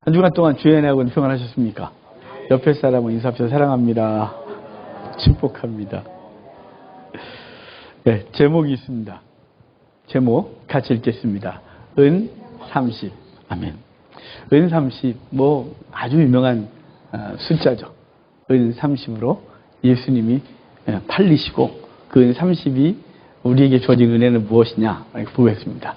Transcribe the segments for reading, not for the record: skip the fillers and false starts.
한 주간 동안 주연하고 평안하셨습니까? 옆에 사람은 인사합시다. 사랑합니다. 축복합니다. 네, 제목이 있습니다. 제목 같이 읽겠습니다. 은 30. 아멘. 은 30, 아주 유명한 숫자죠. 은 30으로 예수님이 팔리시고 그 은 30이 우리에게 주어진 은혜는 무엇이냐 이렇게 보겠습니다.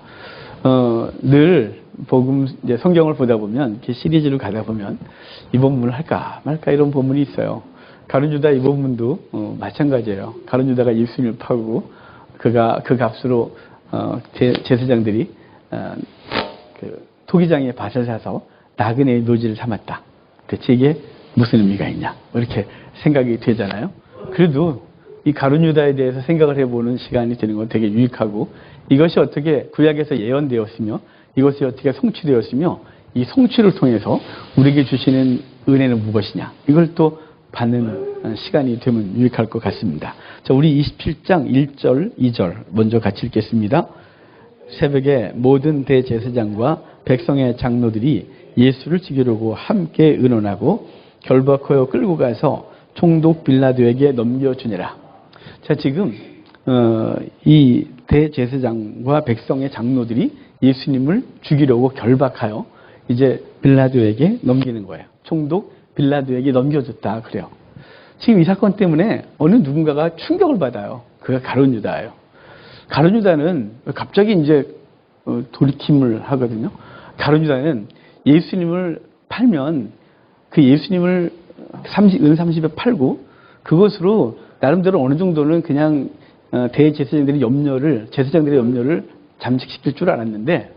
늘 복음 이제 성경을 보다 보면 이렇게 시리즈로 가다 보면 이 본문을 할까 말까 이런 본문이 있어요. 가룟 유다 이 본문도 마찬가지예요. 가룟 유다가 예수님을 파고 그가 그 값으로 제사장들이 그 토기장에 밭을 사서 나그네의 묘지를 삼았다. 대체 이게 무슨 의미가 있냐 이렇게 생각이 되잖아요. 그래도 이 가룟 유다에 대해서 생각을 해보는 시간이 되는 건 되게 유익하고, 이것이 어떻게 구약에서 예언되었으며 이것이 어떻게 성취되었으며 이 성취를 통해서 우리에게 주시는 은혜는 무엇이냐 이걸 또 받는 시간이 되면 유익할 것 같습니다. 자, 우리 27장 1절 2절 먼저 같이 읽겠습니다. 새벽에 모든 대제사장과 백성의 장로들이 예수를 죽이려고 함께 의논하고 결박하여 끌고 가서 총독 빌라도에게 넘겨주니라. 자, 지금 이 대제사장과 백성의 장로들이 예수님을 죽이려고 결박하여 이제 빌라도에게 넘기는 거예요. 총독 빌라도에게 넘겨줬다 그래요. 지금 이 사건 때문에 어느 누군가가 충격을 받아요. 그가 가룟 유다예요. 가룟 유다는 갑자기 이제 돌이킴을 하거든요. 가룟 유다는 예수님을 팔면 그 예수님을 은 30에 팔고 그것으로 나름대로 어느 정도는 그냥 대제사장들의 염려를 잠식시킬 줄 알았는데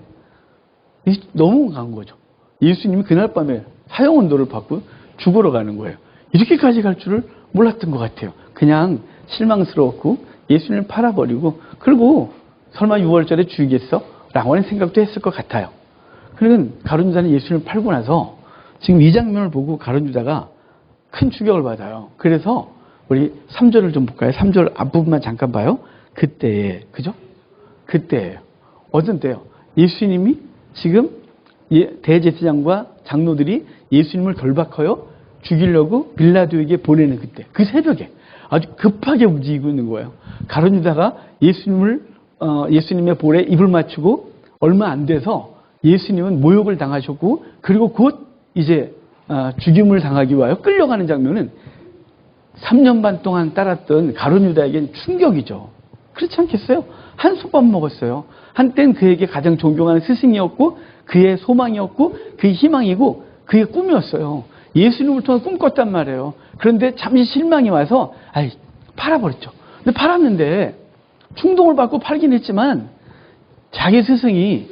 너무 강한 거죠. 예수님이 그날 밤에 사형언도를 받고 죽으러 가는 거예요. 이렇게까지 갈 줄을 몰랐던 것 같아요. 그냥 실망스러웠고 예수님을 팔아버리고 그리고 설마 6월절에 죽이겠어? 라고 하는 생각도 했을 것 같아요. 그러니까 가룟 유다는 예수님을 팔고 나서 지금 이 장면을 보고 가룟 유다가 큰 충격을 받아요. 그래서 우리 3절을 좀 볼까요? 3절 앞부분만 잠깐 봐요. 그때에, 그죠? 그때예요. 어떤 때요? 예수님이 지금 대제사장과 장로들이 예수님을 결박하여 죽이려고 빌라도에게 보내는 그때, 그 새벽에 아주 급하게 움직이고 있는 거예요. 가룟 유다가 예수님의 볼에 입을 맞추고 얼마 안 돼서 예수님은 모욕을 당하셨고 그리고 곧 이제 죽임을 당하기 위하여 끌려가는 장면은 3년 반 동안 따랐던 가룟 유다에겐 충격이죠. 그렇지 않겠어요? 한솥밥 먹었어요. 한때는 그에게 가장 존경하는 스승이었고 그의 소망이었고 그의 희망이고 그의 꿈이었어요. 예수님을 통해 꿈꿨단 말이에요. 그런데 잠시 실망이 와서 팔아버렸죠. 근데 팔았는데 충동을 받고 팔긴 했지만 자기 스승이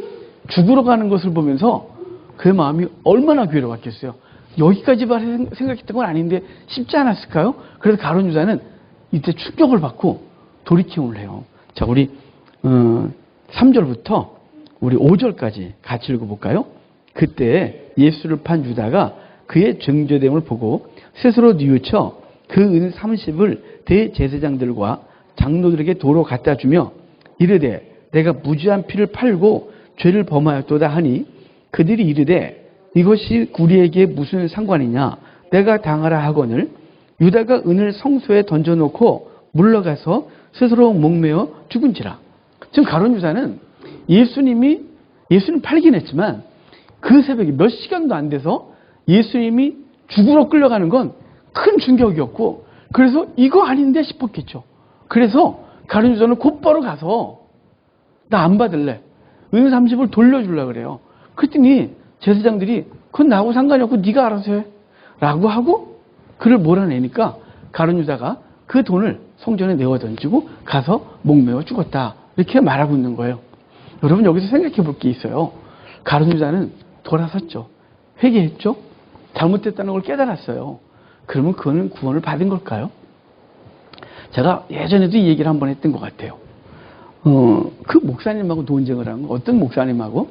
죽으러 가는 것을 보면서 그의 마음이 얼마나 괴로웠겠어요. 여기까지 생각했던 건 아닌데 쉽지 않았을까요? 그래서 가룟 유다는 이때 충격을 받고 돌이킴을 해요. 자, 우리 3절부터 우리 5절까지 같이 읽어볼까요? 그때 예수를 판 유다가 그의 정죄됨을 보고 스스로 뉘우쳐 그 은 30을 대제사장들과 장로들에게 도로 갖다 주며 이르되 내가 무죄한 피를 팔고 죄를 범하였도다 하니 그들이 이르되 이것이 우리에게 무슨 상관이냐 내가 당하라 하거늘 유다가 은을 성소에 던져놓고 물러가서 스스로 목매어 죽은지라. 지금 가룟 유다는 예수님 팔긴 했지만 그 새벽에 몇 시간도 안 돼서 예수님이 죽으러 끌려가는 건 큰 충격이었고 그래서 이거 아닌데 싶었겠죠. 그래서 가룟 유다는 곧바로 가서 나 안 받을래. 은 30을 돌려주려고 그래요. 그랬더니 제사장들이 그건 나하고 상관이 없고 네가 알아서 해 라고 하고 그를 몰아내니까 가룟 유다가 그 돈을 성전에 내어 던지고 가서 목매어 죽었다 이렇게 말하고 있는 거예요. 여러분 여기서 생각해 볼 게 있어요. 가룟 유다는 돌아섰죠. 회개했죠. 잘못됐다는 걸 깨달았어요. 그러면 그거는 구원을 받은 걸까요? 제가 예전에도 이 얘기를 한번 했던 것 같아요. 그 목사님하고 논쟁을 한 거, 어떤 목사님하고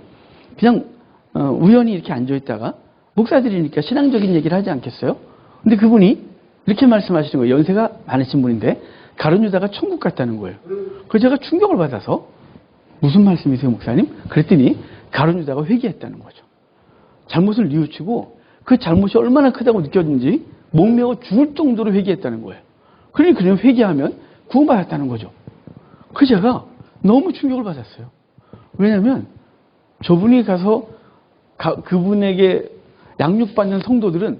그냥 우연히 이렇게 앉아있다가 목사들이니까 신앙적인 얘기를 하지 않겠어요? 근데 그분이 이렇게 말씀하시는 거예요. 연세가 많으신 분인데 가룟 유다가 천국 갔다는 거예요. 그래서 제가 충격을 받아서 무슨 말씀이세요 목사님? 그랬더니 가룟 유다가 회개했다는 거죠. 잘못을 뉘우치고 그 잘못이 얼마나 크다고 느꼈는지 목매어 죽을 정도로 회개했다는 거예요. 그러니 그냥 회개하면 구원받았다는 거죠. 그 제가 너무 충격을 받았어요. 왜냐하면 저분이 가서 그분에게 양육받는 성도들은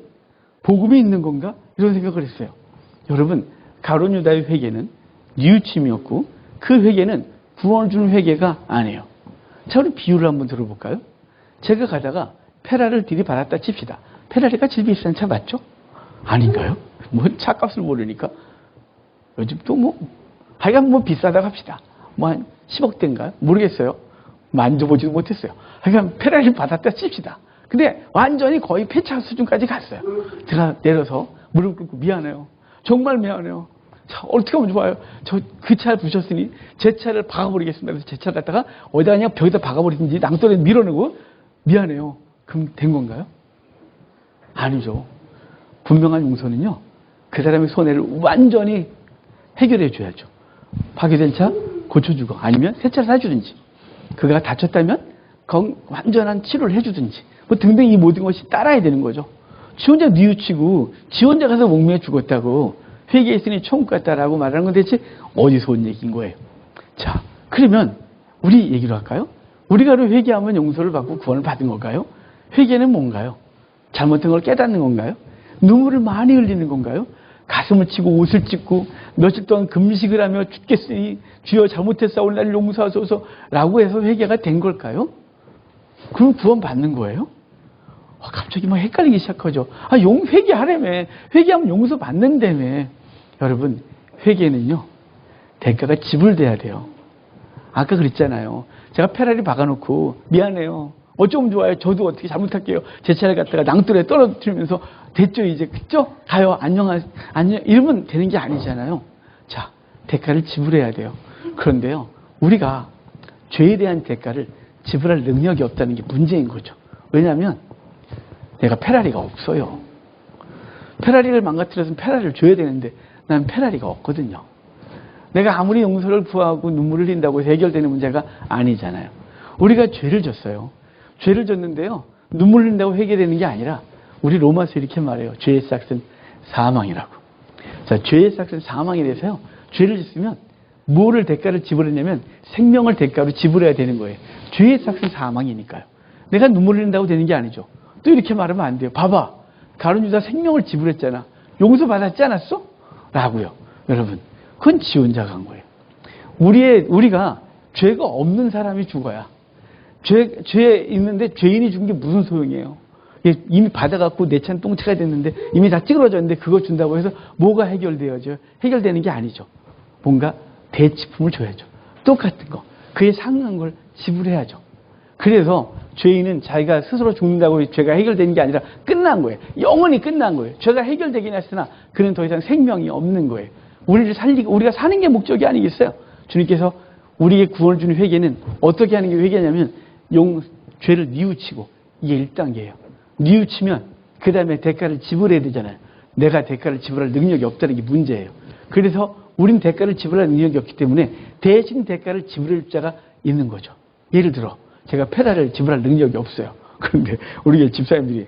복음이 있는 건가? 이런 생각을 했어요. 여러분, 가룟 유다의 회개는 뉘우침이었고 그 회개는 구원을 주는 회개가 아니에요. 자, 우리 비유를 한번 들어볼까요? 제가 가다가 페라리를 들이받았다 칩시다. 페라리가 제일 비싼 차 맞죠? 아닌가요? 뭐 차값을 모르니까. 요즘 또 하여간 비싸다고 합시다. 한 10억대인가요? 모르겠어요. 만져보지도 못했어요. 하여간 페라리를 받았다 칩시다. 근데 완전히 거의 폐차 수준까지 갔어요. 제가 내려서 무릎 꿇고 미안해요. 정말 미안해요. 자, 어떻게 하면 좋아요? 그 차를 부셨으니 제 차를 박아버리겠습니다. 그래서 제 차를 갖다가 어디다 그냥 벽에다 박아버리든지 낭떠러지 밀어내고 미안해요. 그럼 된 건가요? 아니죠. 분명한 용서는요, 그 사람의 손해를 완전히 해결해 줘야죠. 파괴된 차 고쳐주고 아니면 새 차를 사주든지, 그가 다쳤다면 완전한 치료를 해주든지 등등 이 모든 것이 따라야 되는 거죠. 지 혼자 뉘우치고 지 혼자 가서 목매어 죽었다고 회개했으니 천국 갔다라고 말하는 건 대체 어디서 온 얘기인 거예요? 자, 그러면 우리 얘기로 할까요? 우리가 회개하면 용서를 받고 구원을 받은 건가요? 회개는 뭔가요? 잘못된 걸 깨닫는 건가요? 눈물을 많이 흘리는 건가요? 가슴을 치고 옷을 찢고 며칠 동안 금식을 하며 죽겠으니 주여 잘못했사오니 나를 용서하소서 라고 해서 회개가 된 걸까요? 그럼 구원 받는 거예요? 갑자기 헷갈리기 시작하죠. 회개하라며. 회개하면 용서 받는다며. 여러분, 회개는요, 대가가 지불돼야 돼요. 아까 그랬잖아요. 제가 페라리 박아놓고 미안해요. 어쩌면 좋아요. 저도 어떻게 잘못할게요. 제 차를 갖다가 낭떠러지에 떨어뜨리면서 됐죠, 이제. 그죠? 가요. 안녕. 이러면 되는 게 아니잖아요. 자, 대가를 지불해야 돼요. 그런데요, 우리가 죄에 대한 대가를 지불할 능력이 없다는 게 문제인 거죠. 왜냐하면 내가 페라리가 없어요. 페라리를 망가뜨려서 페라리를 줘야 되는데 난 페라리가 없거든요. 내가 아무리 용서를 구하고 눈물을 흘린다고 해서 해결되는 문제가 아니잖아요. 우리가 죄를 졌어요. 죄를 졌는데요, 눈물 흘린다고 해결되는 게 아니라 우리 로마서 이렇게 말해요. 죄의 삭은 사망이라고. 자, 죄의 삭은 사망에 대해서요, 죄를 짓으면 뭐를 대가를 지불했냐면 생명을 대가로 지불해야 되는 거예요. 죄의 삭은 사망이니까요. 내가 눈물 흘린다고 되는 게 아니죠. 또 이렇게 말하면 안 돼요. 봐봐, 가룟 유다 생명을 지불했잖아. 용서 받았지 않았어? 라고요. 여러분, 그건 지 혼자 간 거예요. 우리가 죄가 없는 사람이 죽어야. 죄 있는데 죄인이 죽은 게 무슨 소용이에요? 이미 받아갖고 내 차는 똥차가 됐는데 이미 다 찌그러졌는데 그거 준다고 해서 뭐가 해결되어져요? 해결되는 게 아니죠. 뭔가 대치품을 줘야죠. 똑같은 거. 그에 상응한 걸 지불해야죠. 그래서 죄인은 자기가 스스로 죽는다고 죄가 해결되는 게 아니라 끝난 거예요. 영원히 끝난 거예요. 죄가 해결되긴 했으나 그는 더 이상 생명이 없는 거예요. 우리를 살리고 우리가 사는 게 목적이 아니겠어요? 주님께서 우리에게 구원을 주는 회개는 어떻게 하는 게 회개냐면 죄를 뉘우치고, 이게 1단계예요. 뉘우치면 그 다음에 대가를 지불해야 되잖아요. 내가 대가를 지불할 능력이 없다는 게 문제예요. 그래서 우린 대가를 지불할 능력이 없기 때문에 대신 대가를 지불할 자가 있는 거죠. 예를 들어 제가 페라리를 지불할 능력이 없어요. 그런데 우리 집사님들이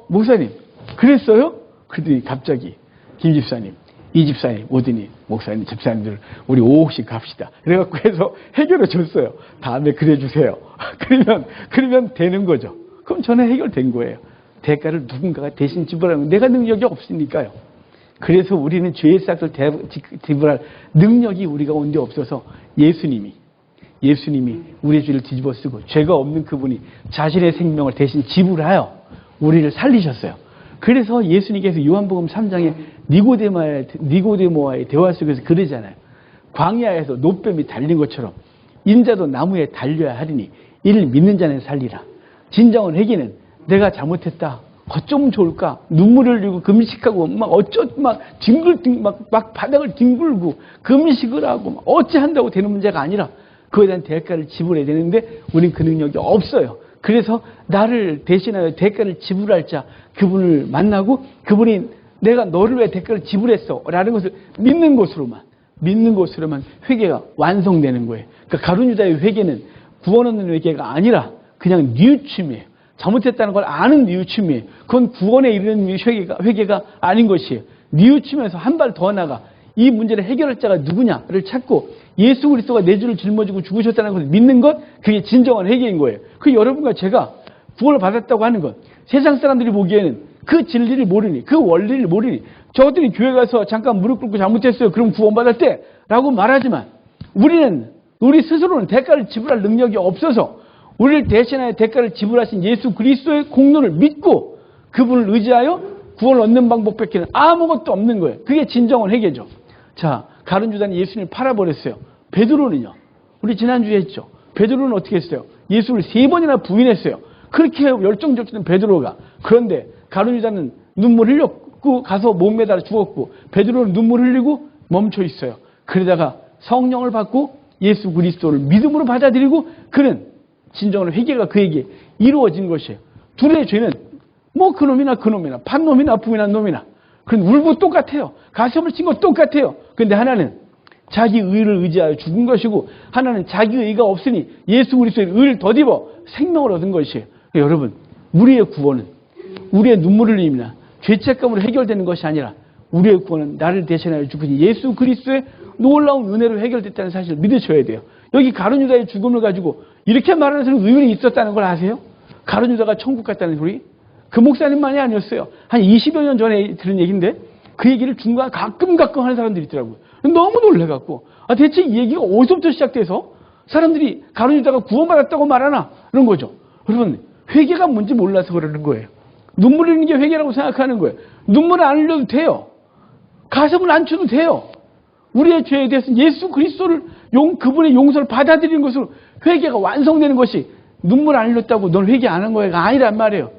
목사님 그랬어요? 그랬더니 갑자기 김 집사님, 이 집사님 오더니 목사님, 집사님들 우리 5억씩 갑시다. 그래갖고 해서 해결해 줬어요. 다음에 그래 주세요. 그러면 되는 거죠. 그럼 저는 해결된 거예요. 대가를 누군가가 대신 지불하는, 내가 능력이 없으니까요. 그래서 우리는 죄의 싹을 지불할 능력이 우리가 온데 없어서 예수님이 우리의 죄를 뒤집어 쓰고 죄가 없는 그분이 자신의 생명을 대신 지불하여 우리를 살리셨어요. 그래서 예수님께서 요한복음 3장에 니고데모와의 대화 속에서 그러잖아요. 광야에서 노뱀이 달린 것처럼 인자도 나무에 달려야 하리니 이를 믿는 자는 살리라. 진정한 회개는 내가 잘못했다. 어쩌면 좋을까? 눈물을 흘리고 금식하고 막 바닥을 뒹굴고 금식을 하고 어찌 한다고 되는 문제가 아니라 그에 대한 대가를 지불해야 되는데 우린 그 능력이 없어요. 그래서 나를 대신하여 대가를 지불할 자, 그분을 만나고 그분이 내가 너를 위해 대가를 지불했어 라는 것을 믿는 것으로만 회개가 완성되는 거예요. 그러니까 가룟 유다의 회개는 구원 얻는 회개가 아니라 그냥 뉘우침이에요. 잘못했다는 걸 아는 뉘우침이에요. 그건 구원에 이르는 회개가 아닌 것이에요. 뉘우치면서 한 발 더 나가 이 문제를 해결할 자가 누구냐를 찾고 예수 그리스도가 내 죄를 짊어지고 죽으셨다는 것을 믿는 것, 그게 진정한 회개인 거예요. 그 여러분과 제가 구원을 받았다고 하는 것, 세상 사람들이 보기에는 그 진리를 모르니, 그 원리를 모르니, 저들이 교회 가서 잠깐 무릎 꿇고 잘못했어요. 그럼 구원받았대. 라고 말하지만 우리 스스로는 대가를 지불할 능력이 없어서 우리를 대신하여 대가를 지불하신 예수 그리스도의 공로를 믿고 그분을 의지하여 구원을 얻는 방법밖에는 아무것도 없는 거예요. 그게 진정한 회개죠. 자, 가룟 유다는 예수님을 팔아버렸어요. 베드로는요. 우리 지난주에 했죠. 베드로는 어떻게 했어요? 예수를 3번이나 부인했어요. 그렇게 열정적인 베드로가. 그런데 가룟 유다는 눈물 흘렸고 가서 못 매달아 죽었고 베드로는 눈물 흘리고 멈춰 있어요. 그러다가 성령을 받고 예수 그리스도를 믿음으로 받아들이고 그는 진정한 회개가 그에게 이루어진 것이에요. 둘의 죄는 뭐 그놈이나 판놈이나 부인한 놈이나 그런 울고 똑같아요. 가슴을 친 것 똑같아요. 그런데 하나는 자기 의를 의지하여 죽은 것이고 하나는 자기 의가 없으니 예수 그리스도의 의를 덧입어 생명을 얻은 것이에요. 여러분, 우리의 구원은 우리의 눈물 흘림이나 죄책감으로 해결되는 것이 아니라 우리의 구원은 나를 대신하여 죽으신 예수 그리스도의 놀라운 은혜로 해결됐다는 사실을 믿으셔야 돼요. 여기 가룟 유다의 죽음을 가지고 이렇게 말하는 사람이 의원이 있었다는 걸 아세요? 가룟 유다가 천국 갔다는 소리? 그 목사님만이 아니었어요. 한 20여 년 전에 들은 얘기인데 그 얘기를 중간에 가끔 하는 사람들이 있더라고요. 너무 놀래갖고 대체 이 얘기가 어디서부터 시작돼서 사람들이 가룟 유다가 구원받았다고 말하나? 그런 거죠. 여러분, 회개가 뭔지 몰라서 그러는 거예요. 눈물 흘리는 게 회개라고 생각하는 거예요. 눈물을 안 흘려도 돼요. 가슴을 안 쳐도 돼요. 우리의 죄에 대해서 예수 그리스도를 그분의 용서를 받아들이는 것으로 회개가 완성되는 것이 눈물 안 흘렸다고 넌 회개 안 한 거야가 아니란 말이에요.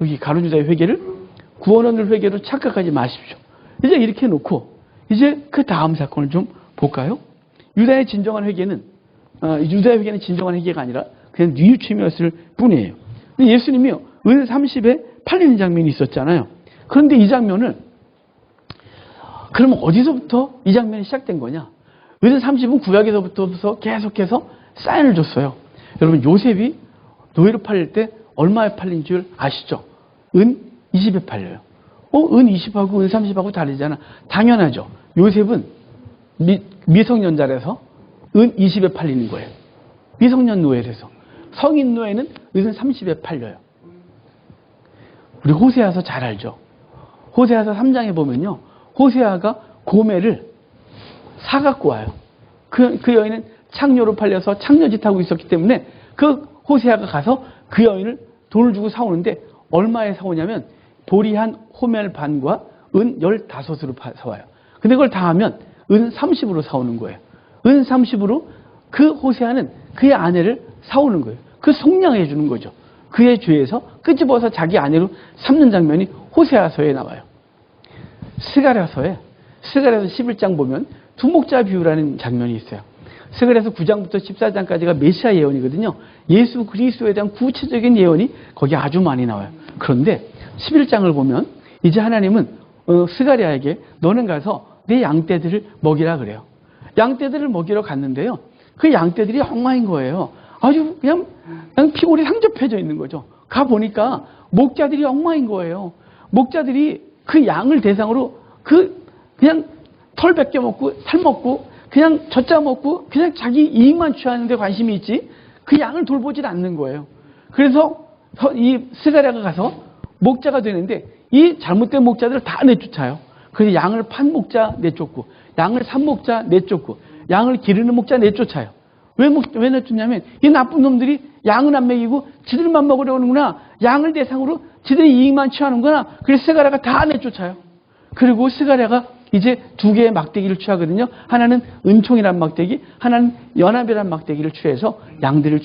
여기 가룟 유다의 회개를 구원 얻는 회개로 착각하지 마십시오. 이제 이렇게 놓고 이제 그 다음 사건을 좀 볼까요? 유다의 회개는 진정한 회개가 아니라 그냥 뉘우침이었을 뿐이에요. 근데 예수님이요 은 30에 팔리는 장면이 있었잖아요. 그런데 이 장면을 그러면 어디서부터 이 장면이 시작된 거냐? 은 30은 구약에서부터 계속해서 사인을 줬어요. 여러분, 요셉이 노예로 팔릴 때 얼마에 팔린 줄 아시죠? 은 20에 팔려요. 은 20하고 은 30하고 다르잖아. 당연하죠. 요셉은 미성년자라서 은 20에 팔리는 거예요. 미성년 노예라서. 성인 노예는 은 30에 팔려요. 우리 호세아서 잘 알죠. 호세아서 3장에 보면요. 호세아가 고멜을 사갖고 와요. 그 여인은 창녀로 팔려서 창녀짓 하고 있었기 때문에 그 호세아가 가서 그 여인을 돈을 주고 사오는데 얼마에 사오냐면 보리한 호멜 반과 은 15으로 사와요. 근데 그걸 다 하면 은 30으로 사오는 거예요. 은 30으로 그 호세아는 그의 아내를 사오는 거예요. 그 속량해 주는 거죠. 그의 죄에서 끄집어서 자기 아내로 삼는 장면이 호세아서에 나와요. 스가랴서 11장 보면 두목자 비유라는 장면이 있어요. 스가랴서 9장부터 14장까지가 메시아 예언이거든요. 예수 그리스도에 대한 구체적인 예언이 거기 아주 많이 나와요. 그런데 11장을 보면 이제 하나님은 스가랴에게 너는 가서 내 양떼들을 먹이라 그래요. 양떼들을 먹이러 갔는데요. 그 양떼들이 엉망인 거예요. 아주 그냥 피골이 상접해져 있는 거죠. 가보니까 목자들이 엉망인 거예요. 목자들이 그 양을 대상으로 그냥 털 벗겨 먹고 살 먹고 그냥 젖자 먹고 그냥 자기 이익만 취하는 데 관심이 있지 그 양을 돌보질 않는 거예요. 그래서 이 스가랴가 가서 목자가 되는데 이 잘못된 목자들을 다 내쫓아요. 그래서 양을 판 목자 내쫓고 양을 산 목자 내쫓고 양을 기르는 목자 내쫓아요. 왜 내쫓냐면 이 나쁜 놈들이 양은 안 먹이고 지들만 먹으려는구나. 양을 대상으로 지들이 이익만 취하는구나. 그래서 스가랴가 다 내쫓아요. 그리고 스가랴가 이제 두 개의 막대기를 취하거든요. 하나는 은총이란 막대기, 하나는 연합이란 막대기를 취해서 양들을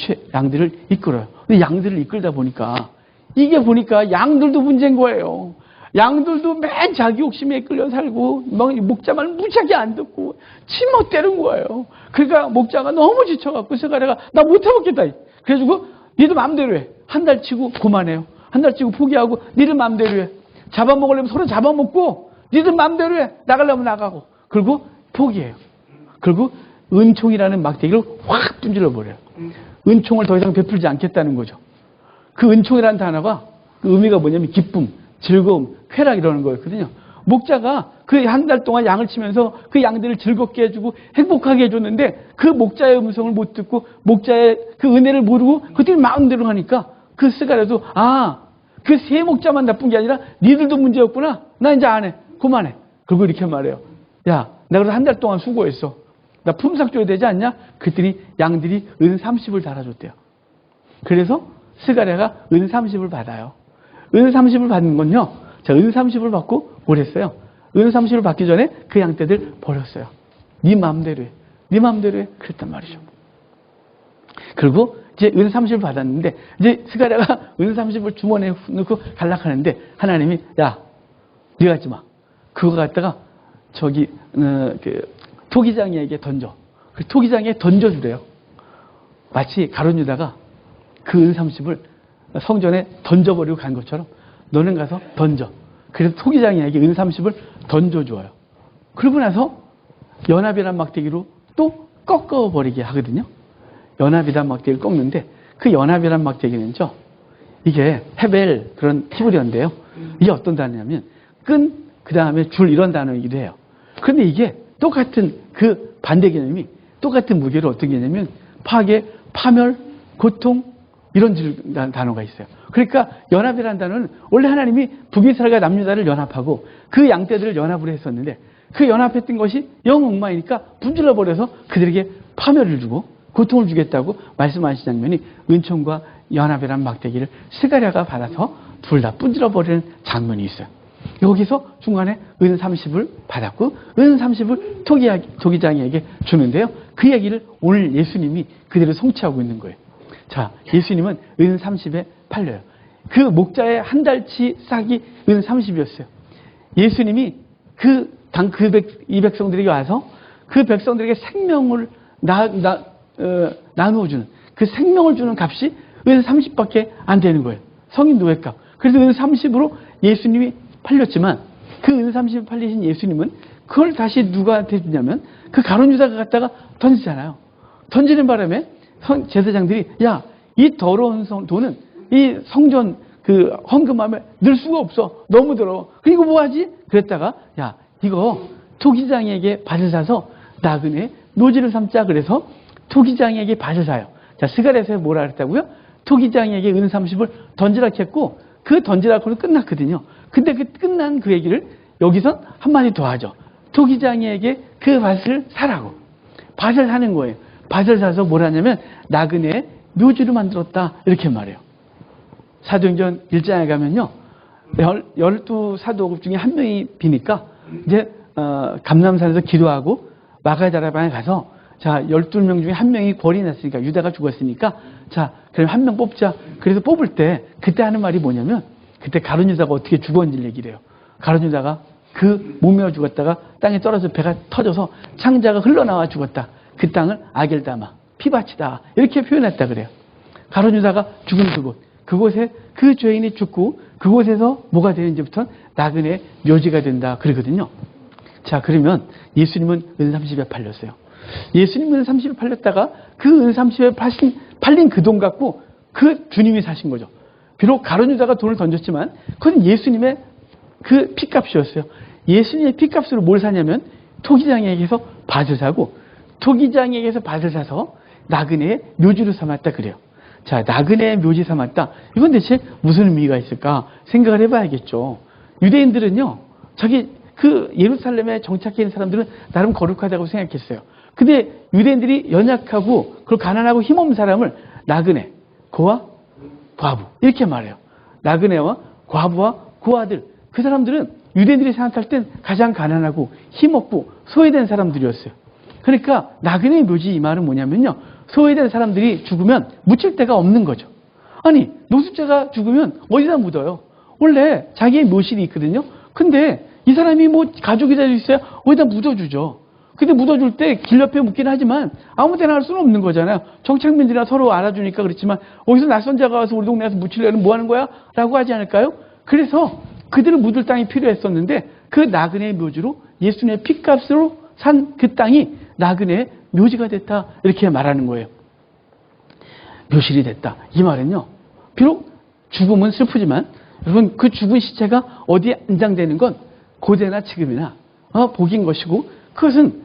이끌어요. 근데 양들을 이끌다 보니까 이게 보니까 양들도 문제인 거예요. 양들도 맨 자기 욕심에 끌려 살고 목자 말 무지하게 안 듣고 치멋대는 거예요. 그러니까 목자가 너무 지쳐갖고 스가랴가 나 못해먹겠다. 그래가지고 니들 마음대로 해. 한 달 치고 그만해요. 한 달 치고 포기하고 니들 마음대로 해. 잡아먹으려면 서로 잡아먹고 니들 마음대로 해. 나가려면 나가고. 그리고 포기해요. 그리고 은총이라는 막대기를 확 분질러 버려요. 은총을 더 이상 베풀지 않겠다는 거죠. 그 은총이라는 단어가 그 의미가 뭐냐면 기쁨, 즐거움, 쾌락 이러는 거였거든요. 목자가 그 한 달 동안 양을 치면서 그 양들을 즐겁게 해주고 행복하게 해줬는데 그 목자의 음성을 못 듣고 목자의 그 은혜를 모르고 그들이 마음대로 하니까 그 스가랴도 그 세 목자만 나쁜 게 아니라 니들도 문제였구나. 나 이제 안 해. 그만해. 그리고 이렇게 말해요. 야, 내가 그래서 한 달 동안 수고했어. 나 품삯 줘야 되지 않냐? 그랬더니 양들이 은 30을 달아줬대요. 그래서 스가랴가 은 30을 받아요. 은 30을 받는 건요. 자, 은 30을 받고 뭘 했어요? 은 30을 받기 전에 그 양떼들 버렸어요. 네 마음대로 해. 네 마음대로 해. 그랬단 말이죠. 그리고 이제 은 30을 받았는데 이제 스가랴가 은 30을 주머니에 넣고 갈락하는데 하나님이 야, 네 하지 마. 그거 갖다가 저기 그 토기장이에게 던져. 그 토기장에 던져주래요. 마치 가룟 유다가 그 은 30을 성전에 던져버리고 간 것처럼 너는 가서 던져. 그래서 토기장이에게 은 30을 던져줘요. 그러고 나서 연합이란 막대기로 또 꺾어버리게 하거든요. 연합이란 막대기를 꺾는데 그 연합이란 막대기는요. 이게 헤벨 그런 히브리어인데요. 이게 어떤 단어냐면 끈, 그 다음에 줄 이런 단어이기도 해요. 그런데 이게 똑같은 그 반대 개념이 똑같은 무게로 어떤 개념이냐면 파괴, 파멸, 고통 이런 단어가 있어요. 그러니까 연합이라는 단어는 원래 하나님이 북이스라엘과 남유다를 연합하고 그 양떼들을 연합으로 했었는데 그 연합했던 것이 영 엉망이니까 분질러 버려서 그들에게 파멸을 주고 고통을 주겠다고 말씀하신 장면이 은총과 연합이라는 막대기를 스가랴가 받아서 둘 다 분질러 버리는 장면이 있어요. 여기서 중간에 은 30을 받았고 은 30을 토기장이에게 주는데요. 그 얘기를 오늘 예수님이 그대로 성취하고 있는 거예요. 자, 예수님은 은 30에 팔려요. 그 목자의 한 달치 싹이 은 30이었어요. 예수님이 이 백성들에게 와서 그 백성들에게 생명을 나누어주는 그 생명을 주는 값이 은 30밖에 안 되는 거예요. 성인 노예값. 그래서 은 30으로 예수님이 팔렸지만 그 은 30을 팔리신 예수님은 그걸 다시 누구한테 주냐면 그 가룟 유다가 갖다가 던지잖아요. 던지는 바람에 제사장들이 야, 이 더러운 돈은 이 성전 그 헌금함에 넣을 수가 없어. 너무 더러워. 그리고 뭐 하지? 그랬다가 야, 이거 토기장에게 밭을 사서 나그네 노지를 삼자. 그래서 토기장에게 밭을 사요. 자, 스가랴에서 뭐라 그랬다고요? 토기장에게 은 30을 던지라 했고 그 던지라고는 끝났거든요. 근데 그 끝난 그 얘기를 여기선 한마디 더 하죠. 토기장에게 그 밭을 사라고. 밭을 사는 거예요. 밭을 사서 뭘 하냐면 나그네 묘지를 만들었다. 이렇게 말해요. 사도행전 1장에 가면요. 12사도급 중에 한 명이 비니까 이제 감람산에서 기도하고 마가다라방에 가서 자, 12명 중에 한 명이 벌이 났으니까 유다가 죽었으니까 자, 그럼 한 명 뽑자. 그래서 뽑을 때 그때 하는 말이 뭐냐면 그때 가룟 유다가 어떻게 죽었는지 얘기를 해요. 가룟 유다가 그 몸매어 죽었다가 땅에 떨어져 배가 터져서 창자가 흘러나와 죽었다. 그 땅을 아겔다마, 피밭이다. 이렇게 표현했다 그래요. 가룟 유다가 죽은 그곳에 그 죄인이 죽고 그곳에서 뭐가 되는지부터 나그네 묘지가 된다 그러거든요. 자, 그러면 예수님은 은 30에 팔렸어요. 예수님은 은 30에 팔렸다가 그 은 30에 팔린 그 돈 갖고 그 주님이 사신 거죠. 비록 가룟 유다가 돈을 던졌지만 그건 예수님의 그 피값이었어요. 예수님의 피값으로 뭘 사냐면 토기장에게서 밭을 사고 토기장에게서 밭을 사서 나그네의 묘지로 삼았다 그래요. 자, 나그네의 묘지 삼았다. 이건 대체 무슨 의미가 있을까 생각을 해봐야겠죠. 유대인들은요, 그 예루살렘에 정착해 있는 사람들은 나름 거룩하다고 생각했어요. 근데 유대인들이 연약하고 그리고 가난하고 힘없는 사람을 나그네, 고아, 과부 이렇게 말해요. 나그네와 과부와 고아들, 그 사람들은 유대인들이 생각할 땐 가장 가난하고 힘없고 소외된 사람들이었어요. 그러니까 나그네의 묘지 이 말은 뭐냐면요, 소외된 사람들이 죽으면 묻힐 데가 없는 거죠. 아니, 노숙자가 죽으면 어디다 묻어요? 원래 자기의 묘실이 있거든요. 근데 이 사람이 뭐 가족이 될 수 있어요? 어디다 묻어주죠. 근데 묻어줄 때 길 옆에 묻긴 하지만 아무 데나 할 수는 없는 거잖아요. 정착민들이나 서로 알아주니까 그렇지만 어디서 낯선 자가 와서 우리 동네에서 묻히려면 뭐 하는 거야? 라고 하지 않을까요? 그래서 그들을 묻을 땅이 필요했었는데 그 나그네의 묘지로 예수님의 핏값으로 산 그 땅이 나그네의 묘지가 됐다. 이렇게 말하는 거예요. 묘실이 됐다. 이 말은요, 비록 죽음은 슬프지만 여러분 그 죽은 시체가 어디에 안장되는 건 고대나 지금이나 복인 것이고 그것은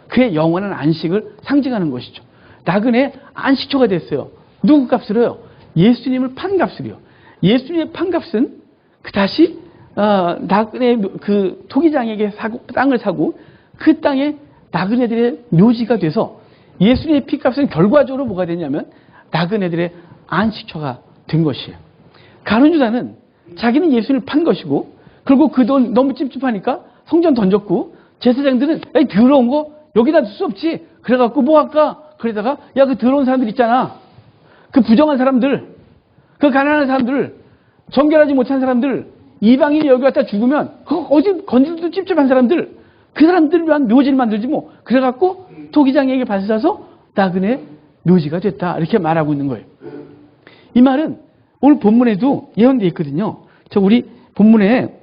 그의 영원한 안식을 상징하는 것이죠. 나그네 안식처가 됐어요. 누구 값으로요? 예수님을 판 값으로요. 예수님의 판 값은 그 다시 나그네 그 토기장에게 땅을 사고 그 땅에 나그네들의 묘지가 돼서 예수님의 피값은 결과적으로 뭐가 되냐면 나그네들의 안식처가 된 것이에요. 가룟 유다는 자기는 예수님을 판 것이고 그리고 그 돈 너무 찝찝하니까 성전 던졌고 제사장들은 에이 더러운 거 여기다 둘 수 없지. 그래갖고 뭐 할까? 그러다가 야 그 더러운 사람들 있잖아. 그 부정한 사람들, 그 가난한 사람들, 정결하지 못한 사람들, 이방인이 여기 왔다 죽으면 어디 건질도 찝찝한 사람들, 그 사람들을 위한 묘지를 만들지 뭐. 그래갖고 토기장에게 밭을 사서 나그네 묘지가 됐다. 이렇게 말하고 있는 거예요. 이 말은 오늘 본문에도 예언되어 있거든요. 저 우리 본문에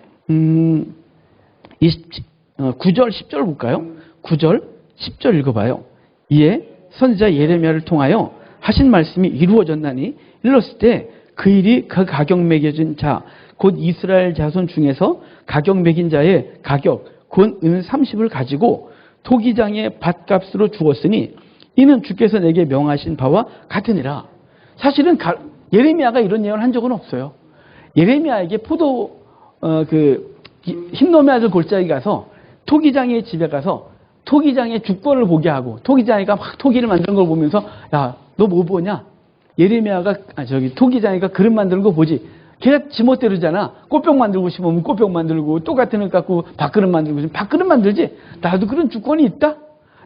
9절 10절 볼까요? 9절 10절 읽어봐요. 이에 선지자 예레미야를 통하여 하신 말씀이 이루어졌나니 일렀을 때 그 일이 그 가격 매겨진 자 곧 이스라엘 자손 중에서 가격 매긴 자의 가격 곧 은 30을 가지고 토기장의 밭값으로 주었으니 이는 주께서 내게 명하신 바와 같으니라. 사실은 예레미야가 이런 예언을 한 적은 없어요. 예레미야에게 흰놈의 아들 골짜기 가서 토기장의 집에 가서 토기장의 주권을 보게 하고 토기장이가 막 토기를 만드는 걸 보면서 야, 너 뭐 보냐? 예레미야가 토기장이가 그릇 만드는 거 보지. 걔가 지멋대로잖아. 꽃병 만들고 싶으면 꽃병 만들고 똑같은 을 갖고 밥그릇 만들고 싶으면 밥그릇 만들지. 나도 그런 주권이 있다.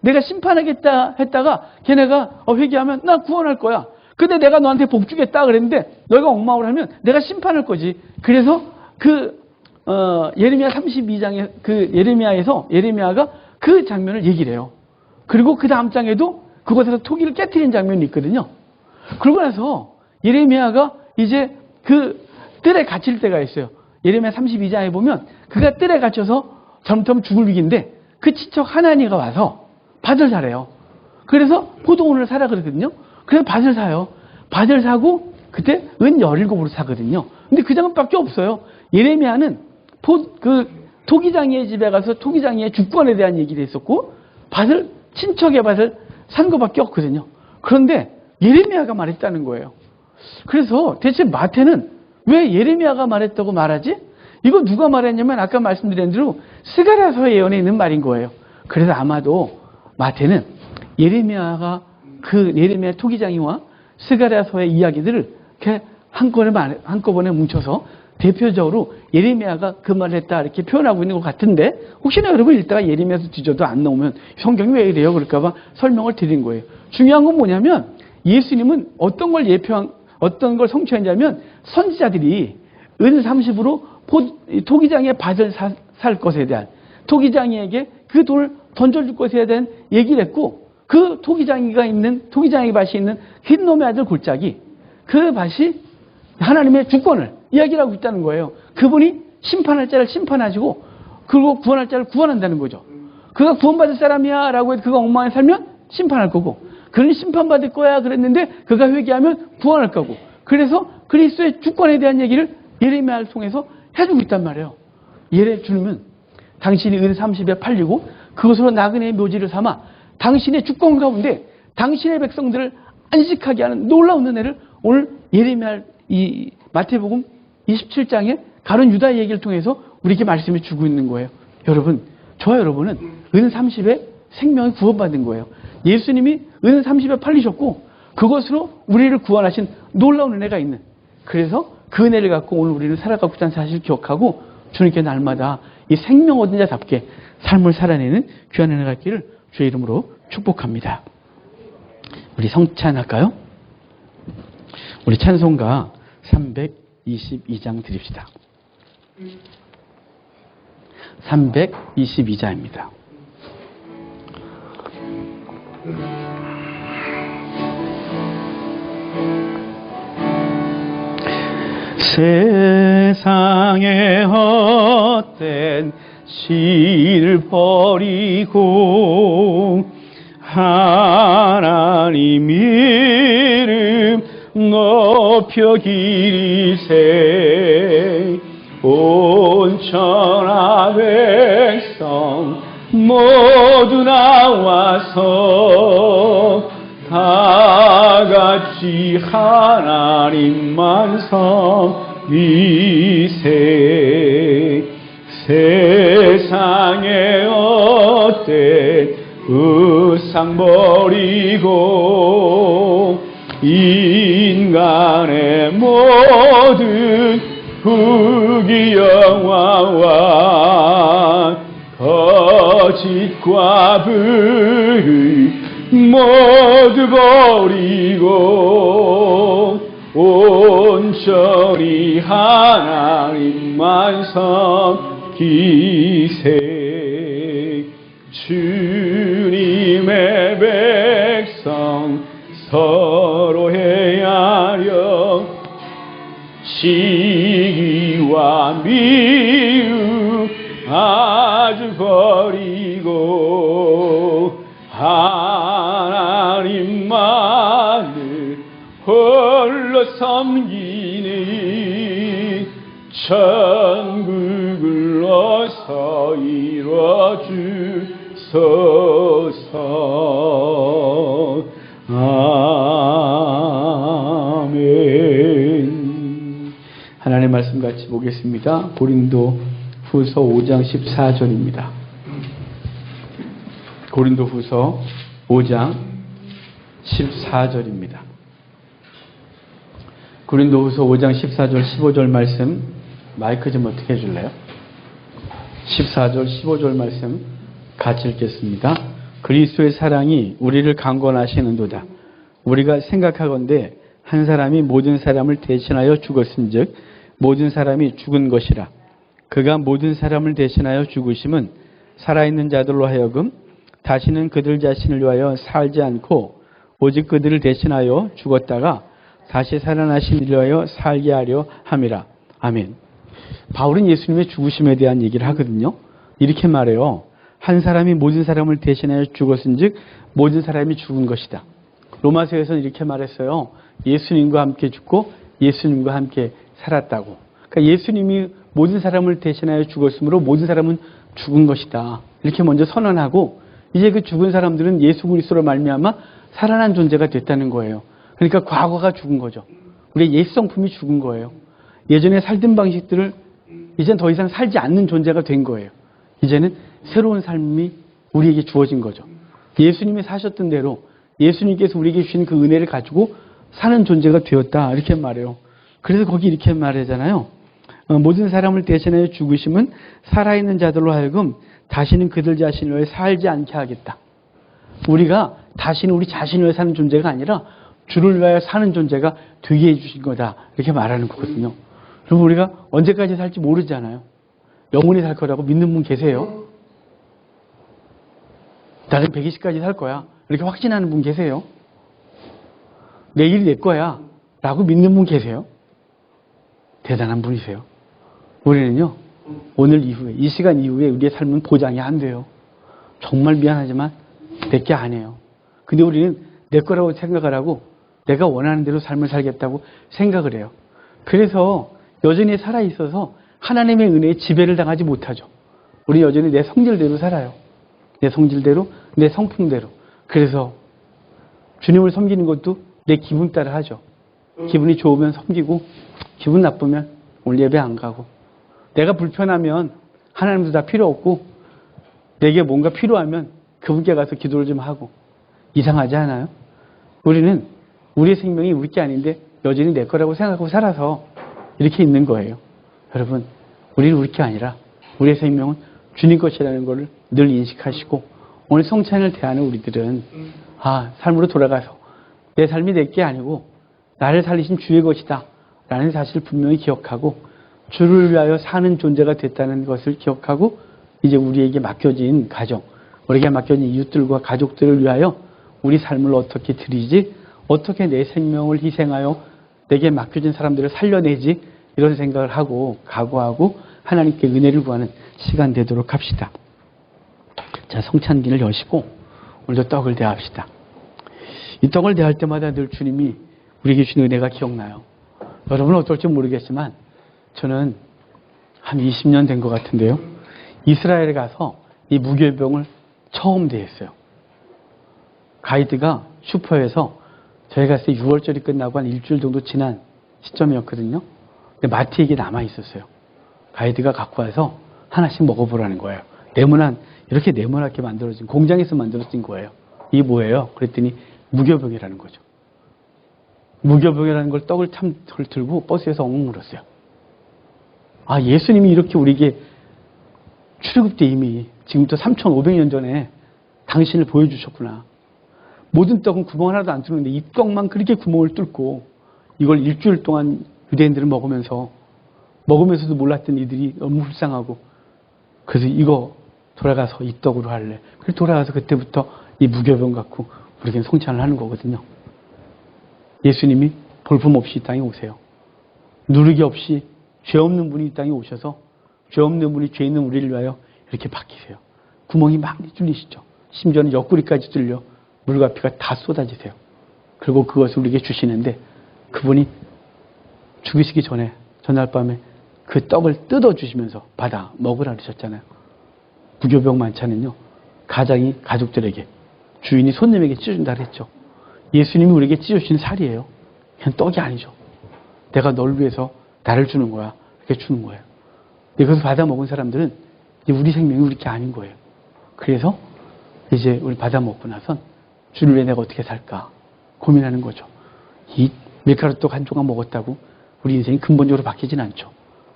내가 심판하겠다 했다가 걔네가 회개하면 나 구원할 거야. 근데 내가 너한테 복 주겠다 그랬는데 너희가 엉망을 하면 내가 심판할 거지. 그래서 예레미야 32장에 예레미야에서 예레미야가 그 장면을 얘기를 해요. 그리고 그 다음 장에도 그곳에서 토기를 깨트린 장면이 있거든요. 그러고 나서 예레미야가 이제 그 뜰에 갇힐 때가 있어요. 예레미야 32장에 보면 그가 뜰에 갇혀서 잘못하면 죽을 위기인데 그 친척 하나니가 와서 밭을 사래요. 그래서 포도원을 사라 그러거든요. 그래서 밭을 사요. 밭을 사고 그때 은 17으로 사거든요. 근데 그 장면밖에 없어요. 예레미야는 토기장이의 집에 가서 토기장이의 주권에 대한 얘기를 했었고 친척의 밭을 산 것밖에 없거든요. 그런데 예레미야가 말했다는 거예요. 그래서 대체 마태는 왜 예레미야가 말했다고 말하지? 이거 누가 말했냐면 아까 말씀드린 대로 스가랴서 예언에 있는 말인 거예요. 그래서 아마도 마태는 예레미야 토기장이와 스가랴서의 이야기들을 이렇게 한꺼번에 뭉쳐서 대표적으로 예레미야가 그 말을 했다 이렇게 표현하고 있는 것 같은데 혹시나 여러분 읽다가 예레미야서 뒤져도 안 나오면 성경이 왜 이래요? 그럴까봐 설명을 드린 거예요. 중요한 건 뭐냐면 예수님은 어떤 걸 성취했냐면 선지자들이 은 30으로 토기장의 밭을 살 것에 대한 토기장이에게 그 돈을 던져줄 것에 대한 얘기를 했고 그 토기장이 밭이 있는 흰놈의 아들 골짜기 그 밭이 하나님의 주권을 이야기를 하고 있다는 거예요. 그분이 심판할 자를 심판하시고 그리고 구원할 자를 구원한다는 거죠. 그가 구원받을 사람이야 라고 해서 그가 엉망에 살면 심판할 거고 그는 심판받을 거야 그랬는데 그가 회개하면 구원할 거고 그래서 그리스도의 주권에 대한 얘기를 예레미야를 통해서 해주고 있단 말이에요. 주님은 당신이 은 30에 팔리고 그것으로 나그네의 묘지를 삼아 당신의 주권 가운데 당신의 백성들을 안식하게 하는 놀라운 은혜를 오늘 예레미야 이 마태복음 27장에 가룟 유다 얘기를 통해서 우리에게 말씀해 주고 있는 거예요. 여러분, 저와 여러분은 은 30에 생명이 구원받은 거예요. 예수님이 은 30에 팔리셨고 그것으로 우리를 구원하신 놀라운 은혜가 있는 그래서 그 은혜를 갖고 오늘 우리는 살아가고 있다는 사실을 기억하고 주님께 날마다 이 생명 얻은 자답게 삶을 살아내는 귀한 은혜가 있기를 주의 이름으로 축복합니다. 우리 성찬할까요? 우리 찬송가 322장 드립시다. 322장입니다. 세상의 헛된 실 버리고 하나님 이름 높여 기리세. 온 천하 백성 모두 나와서 다 같이 하나님만 섬기세. 세상에 헛된 우상 버리고 인간의 모든 부귀영화와 거짓과 불의 모두 버리고 온전히 하나님만 섬기세. 주님의 백성 서로 헤아려 시기와 미움 아주 버리고 하나님만을 홀로 섬기니 천국을 어서 이뤄주소서. 아멘. 하나님의 말씀 같이 보겠습니다. 고린도 후서 5장 14절입니다. 고린도 후서 5장 14절입니다. 고린도 후서 5장 14절 15절 말씀 마이크 좀 어떻게 해줄래요? 14절 15절 말씀 같이 읽겠습니다. 그리스도의 사랑이 우리를 강권하시는도다. 우리가 생각하건대 한 사람이 모든 사람을 대신하여 죽었은즉 모든 사람이 죽은 것이라. 그가 모든 사람을 대신하여 죽으심은 살아있는 자들로 하여금 다시는 그들 자신을 위하여 살지 않고 오직 그들을 대신하여 죽었다가 다시 살아나신 이를 위하여 살게 하려 함이라. 아멘. 바울은 예수님의 죽으심에 대한 얘기를 하거든요. 이렇게 말해요. 한 사람이 모든 사람을 대신하여 죽었은즉 모든 사람이 죽은 것이다. 로마서에서는 이렇게 말했어요. 예수님과 함께 죽고 예수님과 함께 살았다고. 그러니까 예수님이 모든 사람을 대신하여 죽었으므로 모든 사람은 죽은 것이다. 이렇게 먼저 선언하고 이제 그 죽은 사람들은 예수 그리스도로 말미암아 살아난 존재가 됐다는 거예요. 그러니까 과거가 죽은 거죠. 우리의 옛 성품이 죽은 거예요. 예전에 살던 방식들을 이젠 더 이상 살지 않는 존재가 된 거예요. 이제는 새로운 삶이 우리에게 주어진 거죠. 예수님이 사셨던 대로 예수님께서 우리에게 주신 그 은혜를 가지고 사는 존재가 되었다. 이렇게 말해요. 그래서 거기 이렇게 말하잖아요. 모든 사람을 대신하여 죽으심은 살아있는 자들로 하여금 다시는 그들 자신을 위해 살지 않게 하겠다. 우리가 다시는 우리 자신을 위해 사는 존재가 아니라 주를 위하여 사는 존재가 되게 해주신 거다. 이렇게 말하는 거거든요. 그리고 우리가 언제까지 살지 모르잖아요. 영원히 살 거라고 믿는 분 계세요? 나는 120까지 살 거야. 이렇게 확신하는 분 계세요? 내일이 내 거야. 라고 믿는 분 계세요? 대단한 분이세요. 우리는요, 오늘 이후에, 이 시간 이후에 우리의 삶은 보장이 안 돼요. 정말 미안하지만 내게 안 해요. 근데 우리는 내 거라고 생각을 하고 내가 원하는 대로 삶을 살겠다고 생각을 해요. 그래서 여전히 살아있어서 하나님의 은혜에 지배를 당하지 못하죠. 우리 여전히 내 성질대로 살아요. 내 성질대로, 내 성품대로. 그래서 주님을 섬기는 것도 내 기분 따라 하죠. 기분이 좋으면 섬기고 기분 나쁘면 오늘 예배 안 가고, 내가 불편하면 하나님도 다 필요 없고 내게 뭔가 필요하면 그분께 가서 기도를 좀 하고. 이상하지 않아요? 우리는 우리의 생명이 우리 게 아닌데 여전히 내 거라고 생각하고 살아서 이렇게 있는 거예요. 여러분, 우리는 우리 게 아니라 우리의 생명은 주님 것이라는 것을 늘 인식하시고, 오늘 성찬을 대하는 우리들은 삶으로 돌아가서 내 삶이 내 게 아니고 나를 살리신 주의 것이다 라는 사실을 분명히 기억하고 주를 위하여 사는 존재가 됐다는 것을 기억하고, 이제 우리에게 맡겨진 가정, 우리에게 맡겨진 이웃들과 가족들을 위하여 우리 삶을 어떻게 드리지, 어떻게 내 생명을 희생하여 내게 맡겨진 사람들을 살려내지, 이런 생각을 하고 각오하고 하나님께 은혜를 구하는 시간 되도록 합시다. 자, 성찬기를 여시고 오늘도 떡을 대합시다. 이 떡을 대할 때마다 늘 주님이 우리에게 주신 은혜가 기억나요. 여러분은 어떨지 모르겠지만 저는 한 20년 된 것 같은데요. 이스라엘에 가서 이 무교병을 처음 대했어요. 가이드가 슈퍼에서 저희 갔을 때 6월절이 끝나고 한 일주일 정도 지난 시점이었거든요. 근데 마트에 남아있었어요. 가이드가 갖고 와서 하나씩 먹어보라는 거예요. 이렇게 네모나게 만들어진, 공장에서 만들어진 거예요. 이게 뭐예요? 그랬더니 무교병이라는 거죠. 무교병이라는 걸 떡을 들고 버스에서 엉엉 울었어요. 아, 예수님이 이렇게 우리에게 출애굽 때 이미 지금부터 3,500년 전에 당신을 보여주셨구나. 모든 떡은 구멍 하나도 안 뚫는데 이 떡만 그렇게 구멍을 뚫고 이걸 일주일 동안 유대인들은 먹으면서도 몰랐던 이들이 너무 불쌍하고 그래서 이거 돌아가서 이 떡으로 할래. 그래서 돌아가서 그때부터 이 무교병 갖고 우리에겐 성찬을 하는 거거든요. 예수님이 볼품 없이 이 땅에 오세요. 누르기 없이 죄 없는 분이 이 땅에 오셔서 죄 없는 분이 죄 있는 우리를 위하여 이렇게 바뀌세요. 구멍이 많이 뚫리시죠. 심지어는 옆구리까지 뚫려 물과 피가 다 쏟아지세요. 그리고 그것을 우리에게 주시는데 그분이 죽으시기 전에 전날 밤에 그 떡을 뜯어주시면서 받아 먹으라 그러셨잖아요. 무교병 만찬은요. 가장이 가족들에게 주인이 손님에게 찢어준다 그랬죠. 예수님이 우리에게 찢어주신 살이에요. 그냥 떡이 아니죠. 내가 널 위해서 나를 주는 거야. 이렇게 주는 거예요. 이것을 받아 먹은 사람들은 이제 우리 생명이 우리 게 아닌 거예요. 그래서 이제 우리 받아 먹고 나선 주를 위해 내가 어떻게 살까 고민하는 거죠. 이 밀가루떡 한 조각 먹었다고 우리 인생이 근본적으로 바뀌진 않죠.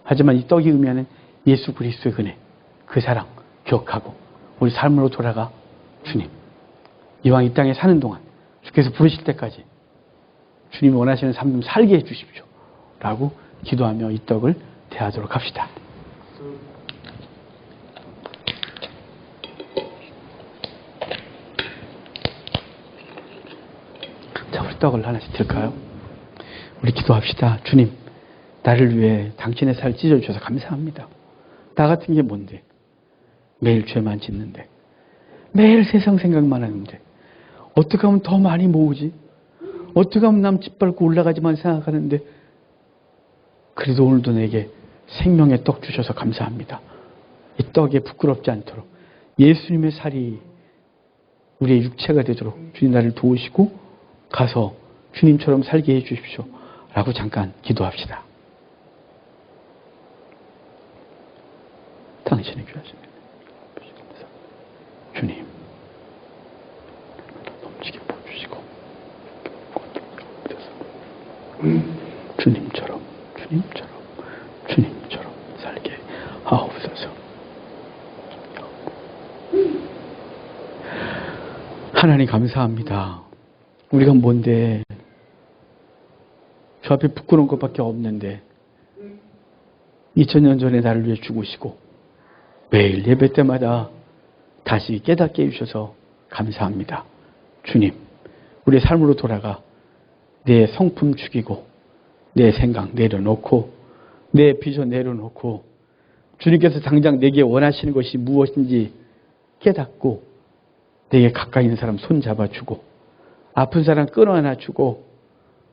하지만 이 떡이 의미하는 예수 그리스도의 은혜, 그 사랑 기억하고 우리 삶으로 돌아가 주님, 이왕 이 땅에 사는 동안 주께서 부르실 때까지 주님이 원하시는 삶 좀 살게 해 주십시오. 라고 기도하며 이 떡을 대하도록 합시다. 자, 우리 떡을 하나씩 들까요? 우리 기도합시다. 주님, 나를 위해 당신의 살 찢어주셔서 감사합니다. 나 같은 게 뭔데? 매일 죄만 짓는데, 매일 세상 생각만 하는데, 어떻게 하면 더 많이 모으지? 어떻게 하면 남 짓밟고 올라가지만 생각하는데, 그래도 오늘도 내게 생명의 떡 주셔서 감사합니다. 이 떡에 부끄럽지 않도록 예수님의 살이 우리의 육체가 되도록 주님 나를 도우시고 가서 주님처럼 살게 해 주십시오. 라고 잠깐 기도합시다. 당신의 귀하신 주님, 넘치게 부어주시고 주님처럼 살게 하옵소서. 하나님 감사합니다. 우리가 뭔데 저 앞에 부끄러운 것밖에 없는데 2000년 전에 나를 위해 죽으시고 매일 예배 때마다 다시 깨닫게 해주셔서 감사합니다. 주님, 우리의 삶으로 돌아가 내 성품 죽이고 내 생각 내려놓고 내 비전 내려놓고 주님께서 당장 내게 원하시는 것이 무엇인지 깨닫고 내게 가까이 있는 사람 손 잡아주고 아픈 사람 끌어안아주고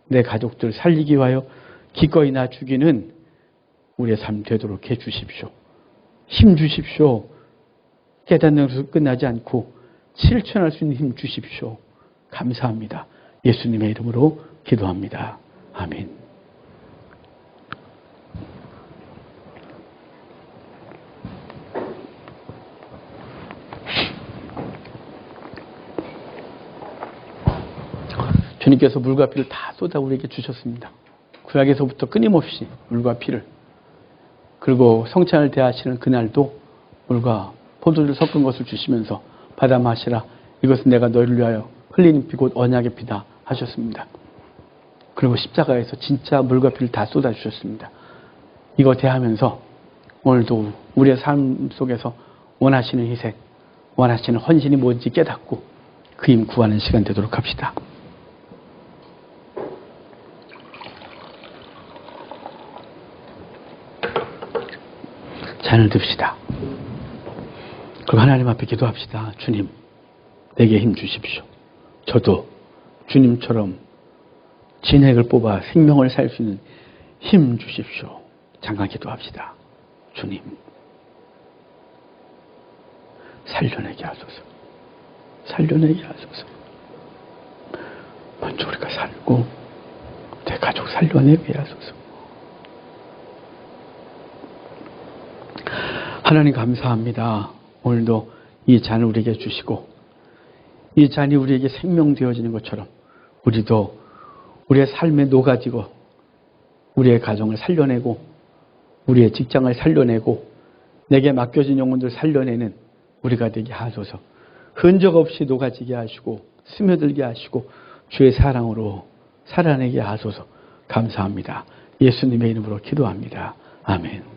내 가족들 살리기 위하여 기꺼이 나 죽이는 우리의 삶 되도록 해주십시오. 힘 주십시오. 깨닫는 것으로 끝나지 않고 실천할 수 있는 힘 주십시오. 감사합니다. 예수님의 이름으로 기도합니다. 아멘. 주님께서 물과 피를 다 쏟아 우리에게 주셨습니다. 구약에서부터 끊임없이 물과 피를, 그리고 성찬을 대하시는 그날도 물과 포도주를 섞은 것을 주시면서 받아 마시라. 이것은 내가 너희를 위하여 흘리는 피 곧 언약의 피다 하셨습니다. 그리고 십자가에서 진짜 물과 피를 다 쏟아 주셨습니다. 이거 대하면서 오늘도 우리의 삶 속에서 원하시는 희생, 원하시는 헌신이 뭔지 깨닫고 그 힘 구하는 시간 되도록 합시다. 잔을 듭시다. 그럼 하나님 앞에 기도합시다. 주님, 내게 힘 주십시오. 저도 주님처럼 진액을 뽑아 생명을 살 수 있는 힘 주십시오. 잠깐 기도합시다. 주님, 살려내게 하소서. 살려내게 하소서. 먼저 우리가 살고 내 가족 살려내게 하소서. 하나님 감사합니다. 오늘도 이 잔을 우리에게 주시고 이 잔이 우리에게 생명 되어지는 것처럼 우리도 우리의 삶에 녹아지고 우리의 가정을 살려내고 우리의 직장을 살려내고 내게 맡겨진 영혼들 살려내는 우리가 되게 하소서. 흔적 없이 녹아지게 하시고 스며들게 하시고 주의 사랑으로 살아내게 하소서. 감사합니다. 예수님의 이름으로 기도합니다. 아멘.